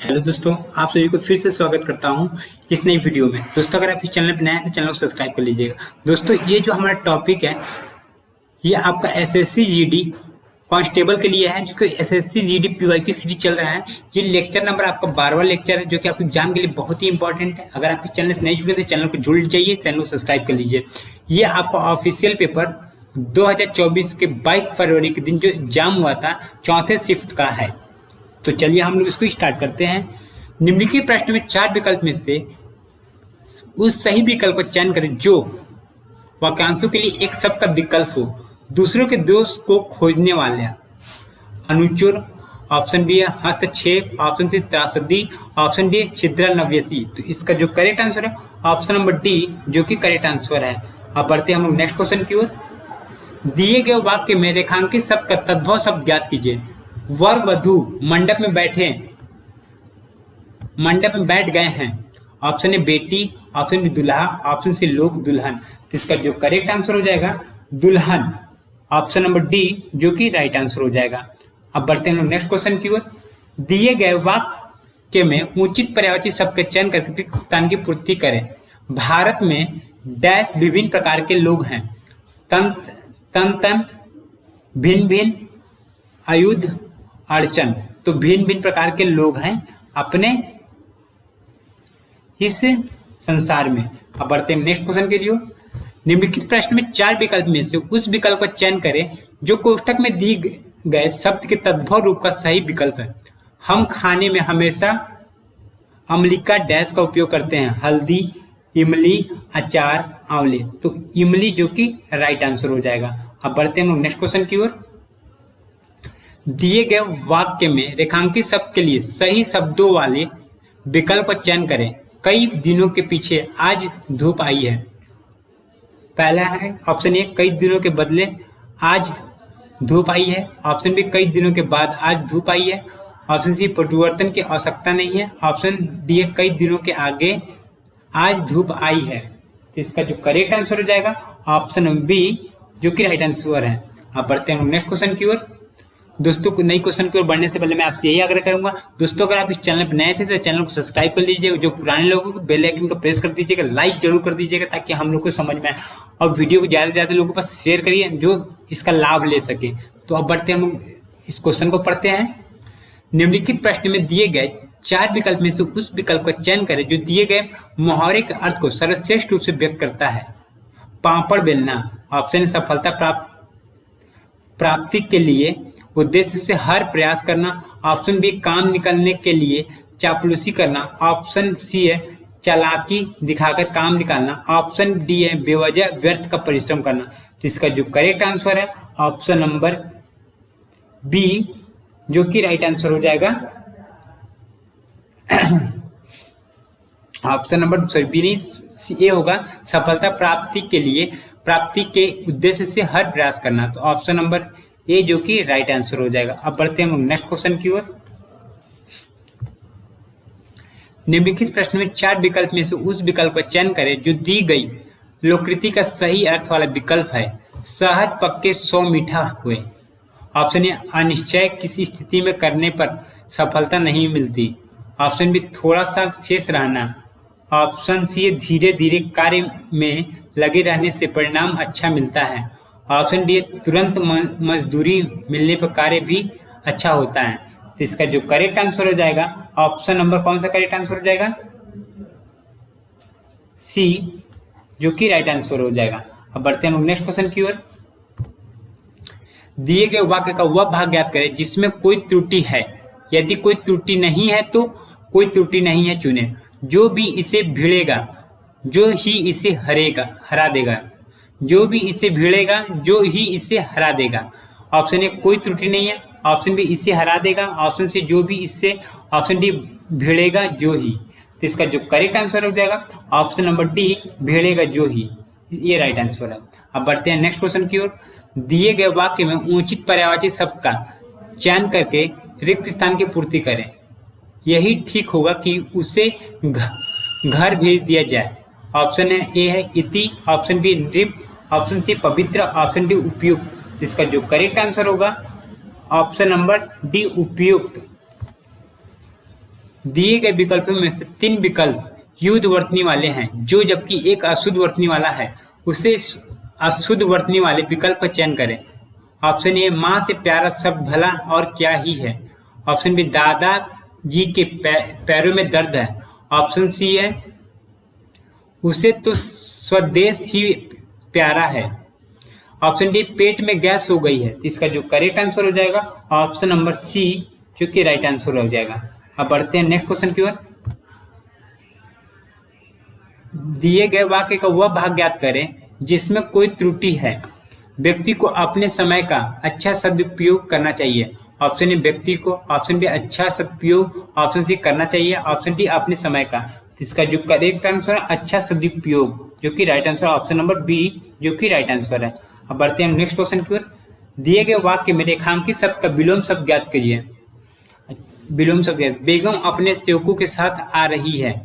Hello दोस्तों, आप सभी को फिर से स्वागत करता हूं इस नई वीडियो में। दोस्तों, अगर आप इस चैनल पर नए हैं तो चैनल को सब्सक्राइब कर लीजिएगा। दोस्तों, ये जो हमारा टॉपिक है ये आपका एसएससी जीडी कांस्टेबल के लिए है, जो कि एसएससी जीडी पीवाईक्यू सीरीज चल रहा है। ये लेक्चर नंबर आपका 12वां लेक्चर है, जो कि आपके एग्जाम के लिए बहुत ही इंपॉर्टेंट है। अगर आप इस चैनल से नहीं जुड़े तो चैनल को जुड़ जाइए, चैनल को सब्सक्राइब कर लीजिए। ये आपका ऑफिशियल पेपर 2024 के 22 फरवरी के दिन जो एग्जाम हुआ था, चौथे शिफ्ट का है। तो चलिए हम लोग इसको स्टार्ट करते हैं। निम्नलिखित प्रश्न में 4 विकल्प में से उस सही विकल्प का चयन करें जो वाक्यांशों के लिए एक शब्द का विकल्प हो। दूसरों के दोष को खोजने वाले अनुचर, ऑप्शन बी है हस्तक्षेप, ऑप्शन सी त्रासदी, ऑप्शन डी छिद्रा नव्यसी। तो इसका जो करेक्ट आंसर है ऑप्शन नंबर डी, जो कि करेक्ट आंसर है। अब बढ़ते हैं हम लोग नेक्स्ट क्वेश्चन की ओर। दिए गए वाक्य में रेखांकित शब्द का तद्भव शब्द ज्ञात कीजिए। वर वधु मंडप में बैठ गए हैं। ऑप्शन ए बेटी, ऑप्शन बी दुल्हा, ऑप्शन सी लोग दुल्हन। तो इसका जो करेक्ट आंसर हो जाएगा दुल्हन, ऑप्शन नंबर डी, जो कि राइट आंसर हो जाएगा। अब बढ़ते हैं नेक्स्ट क्वेश्चन की ओर। दिए गए वाक्य में उचित पर्यायवाची शब्द का चयन करके रिक्त स्थान की पूर्ति करें। भारत में डैश विभिन्न प्रकार के लोग हैं। तन भिन्न भिन्न, आयुध अड़चन। तो भिन्न भिन्न प्रकार के लोग हैं अपने इस संसार में। अब बढ़ते हैं नेक्स्ट क्वेश्चन के लिए। निम्नलिखित प्रश्न में 4 विकल्प में से उस विकल्प का चयन करें जो कोष्ठक में दी गए शब्द के तद्भव रूप का सही विकल्प है। हम खाने में हमेशा अम्लिका डैश का उपयोग करते हैं। हल्दी, इमली, अचार, आंवले। तो इमली, जो कि राइट आंसर हो जाएगा। अब बढ़ते हैं नेक्स्ट क्वेश्चन की ओर। दिए गए वाक्य में रेखांकित शब्द के लिए सही शब्दों वाले विकल्प का चयन करें। कई दिनों के पीछे आज धूप आई है। पहला है ऑप्शन ए, कई दिनों के बदले आज धूप आई है। ऑप्शन बी, कई दिनों के बाद आज धूप आई है। ऑप्शन सी, परिवर्तन की आवश्यकता नहीं है। ऑप्शन डी, कई दिनों के आगे आज धूप आई है। तो इसका जो करेक्ट आंसर हो जाएगा ऑप्शन बी, जो कि राइट आंसर है। अब बढ़ते हैं नेक्स्ट क्वेश्चन की ओर। दोस्तों, नई क्वेश्चन की ओर बढ़ने से पहले मैं आपसे यही आग्रह करूंगा, दोस्तों अगर आप इस चैनल पर नए थे तो चैनल को सब्सक्राइब कर लीजिएगा। जो पुराने लोगों को बेल आइकन को प्रेस कर दीजिएगा, लाइक जरूर कर दीजिएगा ताकि हम लोग को समझ में आए, और वीडियो को ज़्यादा से ज़्यादा लोगों के पास शेयर करिए जो इसका लाभ ले सके। तो अब बढ़ते हैं, हम इस क्वेश्चन को पढ़ते हैं। निम्नलिखित प्रश्न में दिए गए 4 विकल्प में से उस विकल्प का चयन करें जो दिए गए मुहावरे के अर्थ को सर्वश्रेष्ठ रूप से व्यक्त करता है। पापड़ बेलना, ऑप्शन ए सफलता प्राप्ति के लिए उद्देश्य से हर प्रयास करना। ऑप्शन बी, काम निकलने के लिए चापलूसी करना। ऑप्शन सी है चालाकी दिखाकर काम निकालना। ऑप्शन डी है बेवजह व्यर्थ का परिश्रम करना। तो इसका जो करेक्ट आंसर है ऑप्शन नंबर बी, जो कि राइट आंसर हो जाएगा। ऑप्शन नंबर बी नहीं, ए होगा सफलता प्राप्ति के उद्देश्य से हर प्रयास करना। तो ऑप्शन नंबर ए, जो कि राइट आंसर हो जाएगा। अब बढ़ते हैं हम नेक्स्ट क्वेश्चन की ओर। निम्नलिखित प्रश्न में 4 विकल्प में से उस विकल्प का चयन करें जो दी गई लोककृति का सही अर्थ वाला विकल्प है। सहज पक्के 100 मीठा हुए। ऑप्शन ए, अनिश्चय किसी स्थिति में करने पर सफलता नहीं मिलती। ऑप्शन बी, थोड़ा सा शेष रहना। ऑप्शन सी, धीरे धीरे कार्य में लगे रहने से परिणाम अच्छा मिलता है। ऑप्शन डी, तुरंत मजदूरी मिलने पर कार्य भी अच्छा होता है। तो इसका जो करेक्ट आंसर हो जाएगा ऑप्शन नंबर कौन सा करेक्ट आंसर हो जाएगा? सी, जो कि राइट आंसर हो जाएगा। अब बढ़ते हैं नेक्स्ट क्वेश्चन की ओर। दिए गए वाक्य का वह भाग ज्ञात करें जिसमें कोई त्रुटि है। यदि कोई त्रुटि नहीं है तो कोई त्रुटि नहीं है चुने। जो भी इसे भिड़ेगा जो ही इसे हरा देगा। जो भी इसे भिड़ेगा जो ही इसे हरा देगा। ऑप्शन ए, कोई त्रुटि नहीं है। ऑप्शन बी, इसे हरा देगा। ऑप्शन सी, जो भी इससे। ऑप्शन डी, भिड़ेगा जो ही। तो इसका जो करेक्ट आंसर हो जाएगा ऑप्शन नंबर डी, भिड़ेगा जो ही। ये राइट आंसर है। अब बढ़ते हैं नेक्स्ट क्वेश्चन की ओर। दिए गए वाक्य में उचित पर्यायवाची शब्द का चयन करके रिक्त स्थान की पूर्ति करें। यही ठीक होगा कि उसे घर भेज दिया जाए। ऑप्शन ए है इति, ऑप्शन बी नृप, ऑप्शन सी पवित्र, ऑप्शन डी उपयुक्त। इसका जो करेक्ट आंसर होगा ऑप्शन नंबर डी, उपयुक्त। दिए गए विकल्पों में से 3 विकल्प युद्ध वर्तनी वाले हैं, जो जबकि एक अशुद्ध वर्तनी वाला है, उसे अशुद्ध वर्तनी वाले विकल्प का चयन करें। ऑप्शन ए, माँ से प्यारा शब्द भला और क्या ही है। ऑप्शन बी, दादा जी के पैरों में दर्द है। ऑप्शन सी है, उसे तो स्वदेश ही प्यारा है। ऑप्शन डी, पेट में गैस हो गई है। तो इसका जो करेक्ट आंसर हो जाएगा ऑप्शन नंबर सी, जो कि राइट आंसर हो जाएगा। अब बढ़ते हैं नेक्स्ट क्वेश्चन की ओर। दिए गए वाक्य का वह भाग ज्ञात करें जिसमें कोई त्रुटि है। व्यक्ति को अपने समय का अच्छा सदुपयोग करना चाहिए। ऑप्शन ए, व्यक्ति को। ऑप्शन बी, अच्छा सदुपयोग। ऑप्शन सी, करना चाहिए। ऑप्शन डी, अपने समय का। इसका जो करेक्ट आंसर है अच्छा सदुपयोग, जो कि right answer option number B, जो कि राइट आंसर है। अब बढ़ते हैं नेक्स्ट क्वेश्चन की ओर। दिए गए वाक्य में रेखांकित शब्द का विलोम शब्द ज्ञात कीजिए। विलोम शब्द ज्ञात। बेगम अपने सेवकों के साथ आ रही है।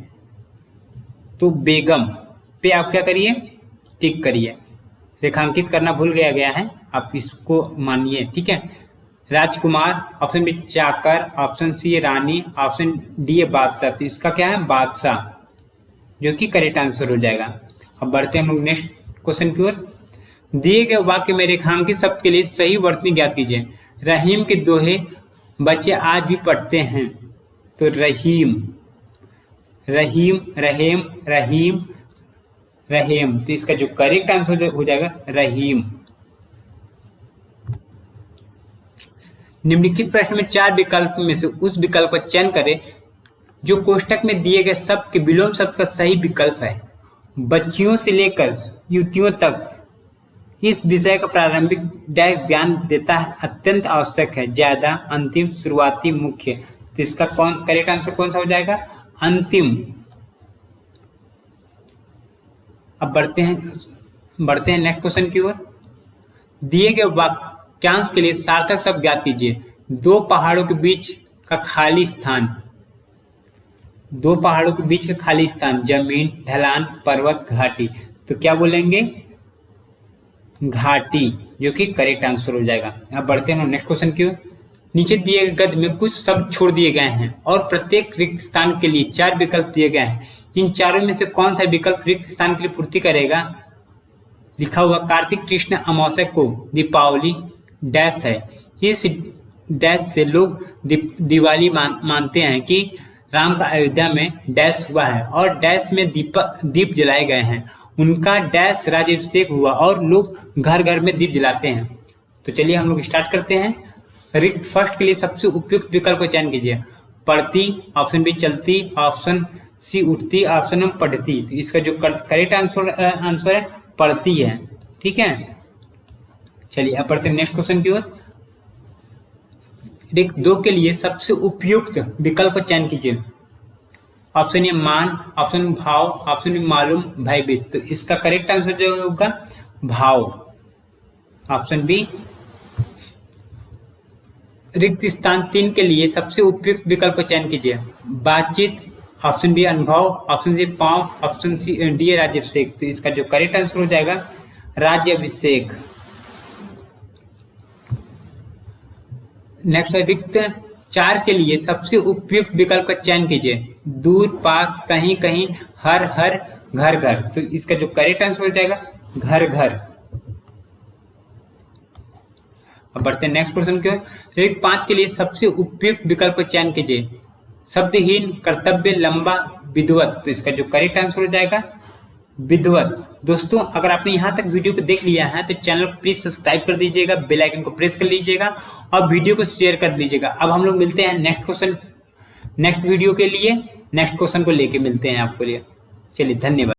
तो बेगम पे आप क्या करिए, टिक करिए। रेखांकित करना भूल गया है, आप इसको मानिए, ठीक है। राजकुमार, ऑप्शन बी चाकर, ऑप्शन सी रानी, ऑप्शन डी है बादशाह। तो इसका क्या है, बादशाह, जो कि करेक्ट आंसर हो जाएगा। अब बढ़ते हैं हम लोग नेक्स्ट क्वेश्चन की ओर। दिए गए वाक्य में रेखांकित शब्द के लिए सही वर्तनी ज्ञात कीजिए। रहीम के दोहे बच्चे आज भी पढ़ते हैं। तो रहीम, रहीम, रहेम, रहीम, रहीम। तो इसका जो करेक्ट आंसर हो जाएगा रहीम। निम्नलिखित प्रश्न में 4 विकल्प में से उस विकल्प का चयन करें जो कोष्ठक में दिए गए शब्द के विलोम शब्द का सही विकल्प है। बच्चियों से लेकर युवतियों तक इस विषय का प्रारंभिक ज्ञान देता है अत्यंत आवश्यक है। ज्यादा, अंतिम, शुरुआती, मुख्य। तो इसका करेक्ट आंसर कौन सा हो जाएगा, अंतिम। अब बढ़ते हैं नेक्स्ट क्वेश्चन की ओर। दिए गए वाक्यांश के लिए सार्थक शब्द ज्ञात कीजिए। 2 पहाड़ों के बीच का खाली स्थान। 2 पहाड़ों के बीच का खाली स्थान, जमीन, ढलान, पर्वत, घाटी। तो क्या बोलेंगे, घाटी, जो कि करेक्ट आंसर हो जाएगा। अब बढ़ते हैं नेक्स्ट क्वेश्चन की ओर। नीचे दिए गए गद्य में कुछ शब्द छोड़ दिए गए हैं और प्रत्येक रिक्त स्थान के लिए 4 विकल्प दिए गए हैं। इन चारों में से कौन सा विकल्प रिक्त स्थान के लिए पूर्ति करेगा। लिखा हुआ कार्तिक कृष्ण अमावस्या को दीपावली डैश है। इस डैश से लोग दिवाली मानते हैं कि राम का अयोध्या में डैश हुआ है और डैश में दीप जलाए गए हैं। उनका डैश राज्याभिषेक हुआ और लोग घर घर में दीप जलाते हैं। तो चलिए हम लोग स्टार्ट करते हैं। रिक्त फर्स्ट के लिए सबसे उपयुक्त विकल्प का चयन कीजिए। पढ़ती, ऑप्शन बी चलती, ऑप्शन सी उठती, ऑप्शन नंबर पढ़ती। तो इसका जो करेक्ट आंसर है पढ़ती है, ठीक है। चलिए अब बढ़ते हैं नेक्स्ट क्वेश्चन की ओर। रिक्त 2 के लिए सबसे उपयुक्त विकल्प का चयन कीजिए। ऑप्शन ए मान, ऑप्शन भाव, ऑप्शन बी मालूम, भयभीत। तो इसका करेक्ट आंसर जो होगा भाव, ऑप्शन बी। रिक्त स्थान 3 के लिए सबसे उपयुक्त विकल्प का चयन कीजिए। बातचीत, ऑप्शन बी अनुभव, ऑप्शन सी पांव, ऑप्शन सी डी राज्याभिषेक। तो इसका जो करेक्ट आंसर हो जाएगा राज्याभिषेक। नेक्स्ट रिक्त 4 के लिए सबसे उपयुक्त विकल्प का चयन कीजिए। दूर, पास, कहीं कहीं, हर हर, घर घर। तो इसका जो करेक्ट आंसर हो जाएगा घर घर। अब बढ़ते हैं नेक्स्ट क्वेश्चन की ओर। रिक्त 5 के लिए सबसे उपयुक्त विकल्प का चयन कीजिए। शब्दहीन, कर्तव्य, लंबा, विधिवत। तो इसका जो करेक्ट आंसर हो जाएगा विधिवत। दोस्तों अगर आपने यहाँ तक वीडियो को देख लिया है तो चैनल को प्लीज सब्सक्राइब कर दीजिएगा, बेल आइकन को प्रेस कर लीजिएगा और वीडियो को शेयर कर दीजिएगा। अब हम लोग मिलते हैं नेक्स्ट वीडियो के लिए, नेक्स्ट क्वेश्चन को लेके मिलते हैं आपको लिए। चलिए धन्यवाद।